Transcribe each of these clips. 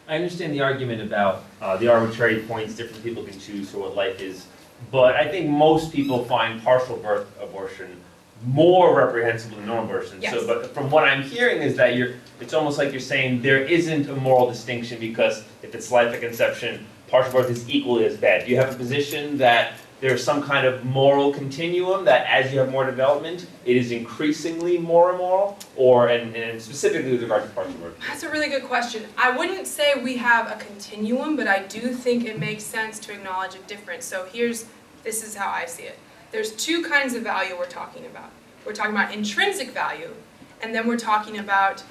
I understand the argument about the arbitrary points different people can choose for what life is, but I think most people find partial birth abortion more reprehensible than normal abortion. Yes. So, but from what I'm hearing is that it's almost like you're saying there isn't a moral distinction because if it's life at conception, partial birth is equally as bad. Do you have a position that there's some kind of moral continuum that as you have more development, it is increasingly more immoral, or and specifically with regard to partial birth? That's a really good question. I wouldn't say we have a continuum, but I do think it makes sense to acknowledge a difference. So this is how I see it. There's two kinds of value we're talking about. We're talking about intrinsic value, and then we're talking about,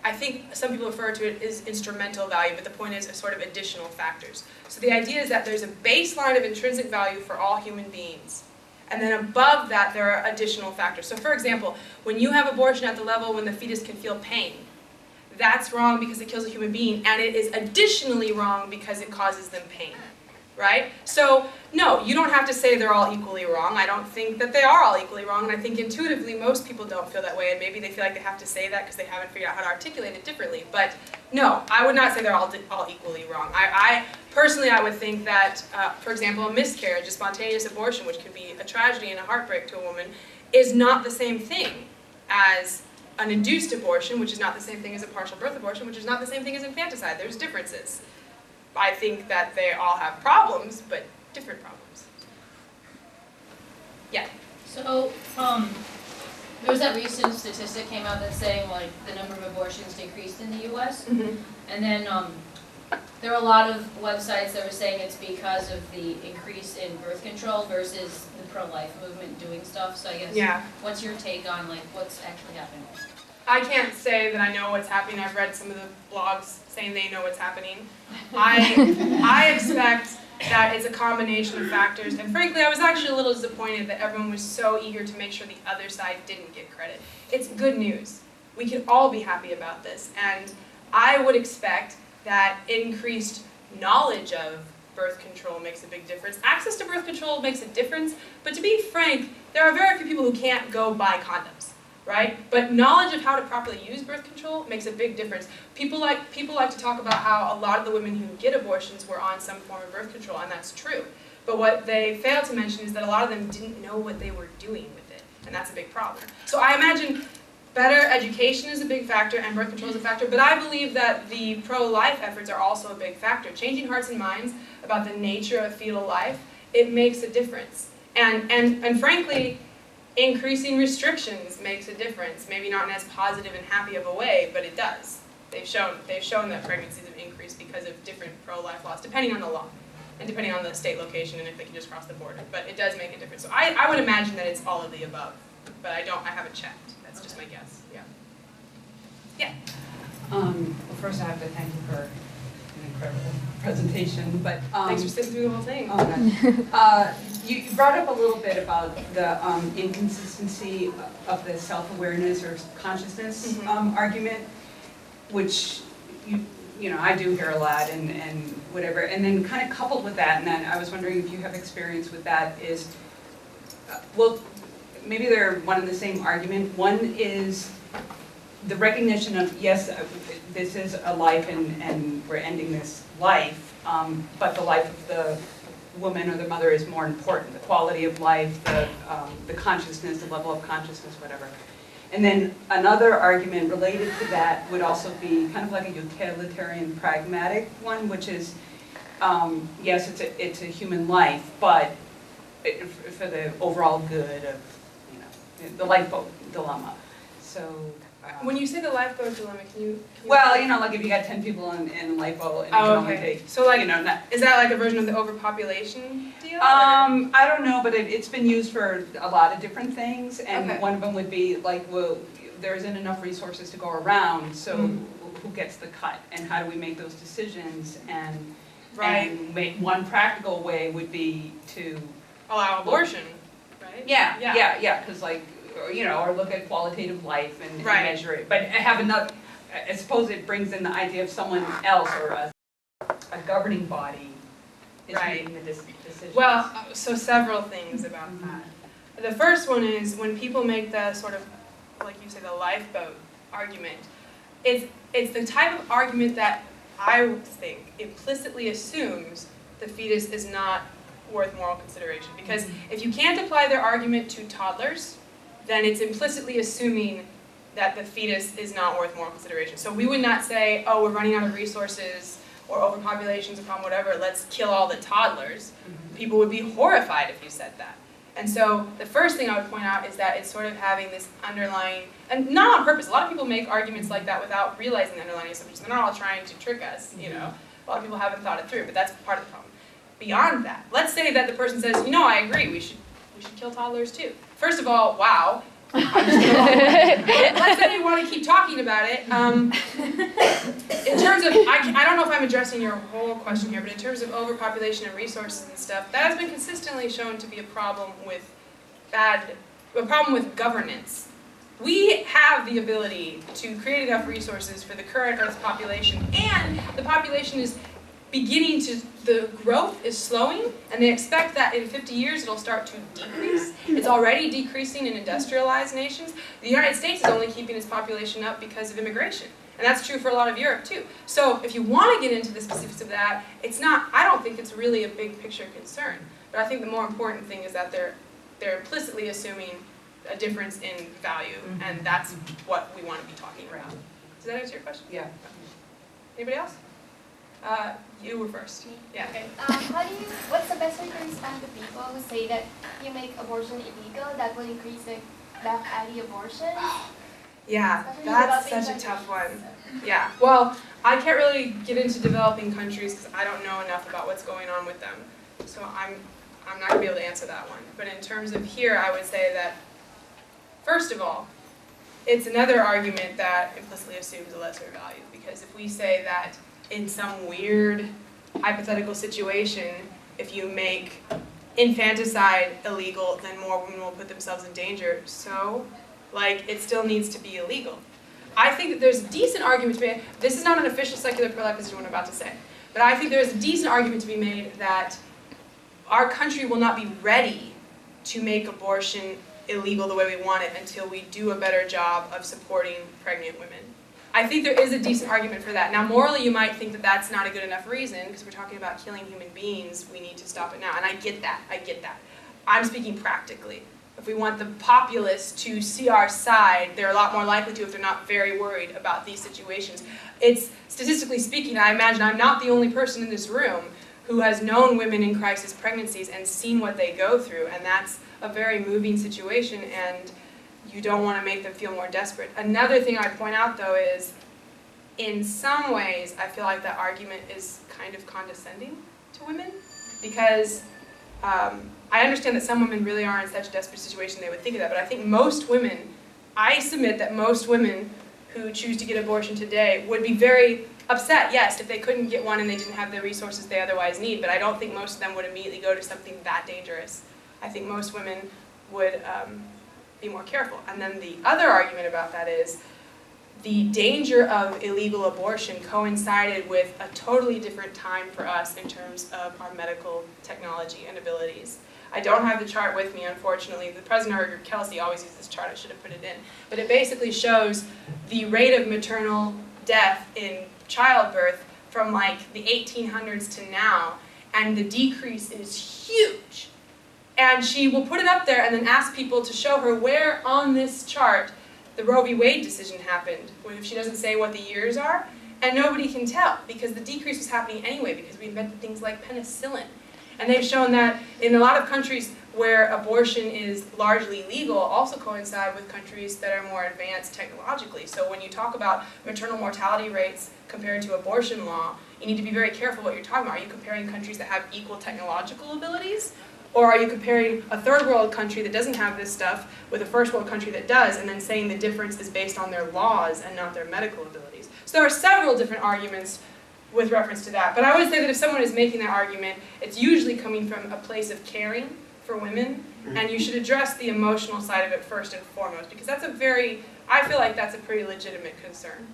I think some people refer to it as instrumental value, but the point is a sort of additional factors. So the idea is that there's a baseline of intrinsic value for all human beings, and then above that there are additional factors. So for example, when you have abortion at the level when the fetus can feel pain, that's wrong because it kills a human being, and it is additionally wrong because it causes them pain. Right? So, no, you don't have to say they're all equally wrong. I don't think that they are all equally wrong, and I think intuitively most people don't feel that way, and maybe they feel like they have to say that because they haven't figured out how to articulate it differently. But no, I would not say they're all equally wrong. Personally, I would think that, for example, a miscarriage, a spontaneous abortion, which could be a tragedy and a heartbreak to a woman, is not the same thing as an induced abortion, which is not the same thing as a partial birth abortion, which is not the same thing as infanticide. There's differences. I think that they all have problems, but different problems. Yeah. So, there was that recent statistic came out that's saying like the number of abortions decreased in the U.S. Mm-hmm. And then there are a lot of websites that were saying it's because of the increase in birth control versus the pro-life movement doing stuff. So I guess, what's your take on like what's actually happening? I can't say that I know what's happening. I've read some of the blogs saying they know what's happening. I expect that it's a combination of factors, and frankly I was actually a little disappointed that everyone was so eager to make sure the other side didn't get credit. It's good news. We can all be happy about this, and I would expect that increased knowledge of birth control makes a big difference. Access to birth control makes a difference, but to be frank, there are very few people who can't go buy condoms. Right? But knowledge of how to properly use birth control makes a big difference. People like to talk about how a lot of the women who get abortions were on some form of birth control, and that's true. But what they fail to mention is that a lot of them didn't know what they were doing with it, and that's a big problem. So I imagine better education is a big factor, and birth control is a factor, but I believe that the pro-life efforts are also a big factor. Changing hearts and minds about the nature of fetal life, it makes a difference. And frankly, increasing restrictions makes a difference. Maybe not in as positive and happy of a way, but it does. They've shown that pregnancies have increased because of different pro-life laws, depending on the law, and depending on the state location, and if they can just cross the border. But it does make a difference. So I would imagine that it's all of the above, but I haven't checked. That's just my guess. Yeah. Yeah. Well, first I have to thank you for an incredible presentation, but Thanks for sitting through the whole thing. Oh, no. You brought up a little bit about the inconsistency of the self-awareness or consciousness argument, which you know I do hear a lot and whatever. And then kind of coupled with that, and then I was wondering if you have experience with that. Is well, maybe they're one and the same argument. One is the recognition of yes, this is a life, and we're ending this life, but the life of the woman or the mother is more important. The quality of life, the consciousness, the level of consciousness, whatever. And then another argument related to that would also be kind of like a utilitarian pragmatic one, which is, yes, it's a human life, but for the overall good of, the lifeboat dilemma. So. When you say the lifeboat dilemma, can you well, like if you got 10 people in a lifeboat and you can only take, so like, not, is that like a version of the overpopulation deal? I don't know, but it's been used for a lot of different things, and one of them would be like, well, there isn't enough resources to go around, so who gets the cut, and how do we make those decisions, and one practical way would be to allow abortion, right? Yeah, because like, or look at qualitative life and measure it. But I have another, I suppose it brings in the idea of someone else or a governing body is making the decisions. Well, so several things about that. The first one is when people make the sort of, like you say, the lifeboat argument, it's the type of argument that I think, implicitly assumes the fetus is not worth moral consideration. Because if you can't apply their argument to toddlers, then it's implicitly assuming that the fetus is not worth moral consideration. So we would not say, oh, we're running out of resources, or overpopulation's a problem, whatever, let's kill all the toddlers. People would be horrified if you said that. And so the first thing I would point out is that it's sort of having this underlying, and not on purpose, a lot of people make arguments like that without realizing the underlying assumptions. They're not all trying to trick us, you know. A lot of people haven't thought it through, but that's part of the problem. Beyond that, let's say that the person says, you know, I agree, we should kill toddlers too. First of all, wow. I'm just gonna let's say you want to keep talking about it. In terms of, I don't know if I'm addressing your whole question here, but in terms of overpopulation and resources and stuff, that has been consistently shown to be a problem with governance. We have the ability to create enough resources for the current Earth's population, and the population is the growth is slowing, and they expect that in 50 years it'll start to decrease. It's already decreasing in industrialized nations. The United States is only keeping its population up because of immigration. And that's true for a lot of Europe too. So if you want to get into the specifics of that, I don't think it's really a big picture concern. But I think the more important thing is that they're implicitly assuming a difference in value, and that's what we want to be talking about. Does that answer your question? Yeah. Anybody else? You were first. Yeah. Okay. What's the best way to respond to people who say that you make abortion illegal, that will increase the black alley abortions? Yeah, that's such a tough one. Yeah. Well, I can't really get into developing countries because I don't know enough about what's going on with them. So I'm not going to be able to answer that one. But in terms of here, I would say that, first of all, it's another argument that implicitly assumes a lesser value. Because if we say that in some weird hypothetical situation, if you make infanticide illegal, then more women will put themselves in danger. So, it still needs to be illegal. I think that there's a decent argument to be made. This is not an official secular pro-life position, what I'm about to say. But I think there's a decent argument to be made that our country will not be ready to make abortion illegal the way we want it until we do a better job of supporting pregnant women. I think there is a decent argument for that. Now, morally, you might think that that's not a good enough reason, because we're talking about killing human beings, we need to stop it now. And I get that. I'm speaking practically. If we want the populace to see our side, they're a lot more likely to if they're not very worried about these situations. It's, statistically speaking, I imagine I'm not the only person in this room who has known women in crisis pregnancies and seen what they go through, and that's a very moving situation, and you don't want to make them feel more desperate. Another thing I'd point out, though, is in some ways I feel like that argument is kind of condescending to women, because I understand that some women really are in such a desperate situation they would think of that, but I think most women, I submit that most women who choose to get abortion today would be very upset, yes, if they couldn't get one and they didn't have the resources they otherwise need, but I don't think most of them would immediately go to something that dangerous. I think most women would be more careful. And then the other argument about that is the danger of illegal abortion coincided with a totally different time for us in terms of our medical technology and abilities. I don't have the chart with me, unfortunately. The President Kelsey always uses this chart. I should have put it in. But it basically shows the rate of maternal death in childbirth from the 1800s to now, and the decrease is huge. And she will put it up there and then ask people to show her where on this chart the Roe v. Wade decision happened, if she doesn't say what the years are, and nobody can tell, because the decrease was happening anyway, because we invented things like penicillin. And they've shown that in a lot of countries where abortion is largely legal also coincide with countries that are more advanced technologically. So when you talk about maternal mortality rates compared to abortion law, you need to be very careful what you're talking about. Are you comparing countries that have equal technological abilities? Or are you comparing a third world country that doesn't have this stuff with a first world country that does, and then saying the difference is based on their laws and not their medical abilities? So there are several different arguments with reference to that. But I would say that if someone is making that argument, it's usually coming from a place of caring for women, and you should address the emotional side of it first and foremost, because that's I feel like that's a pretty legitimate concern.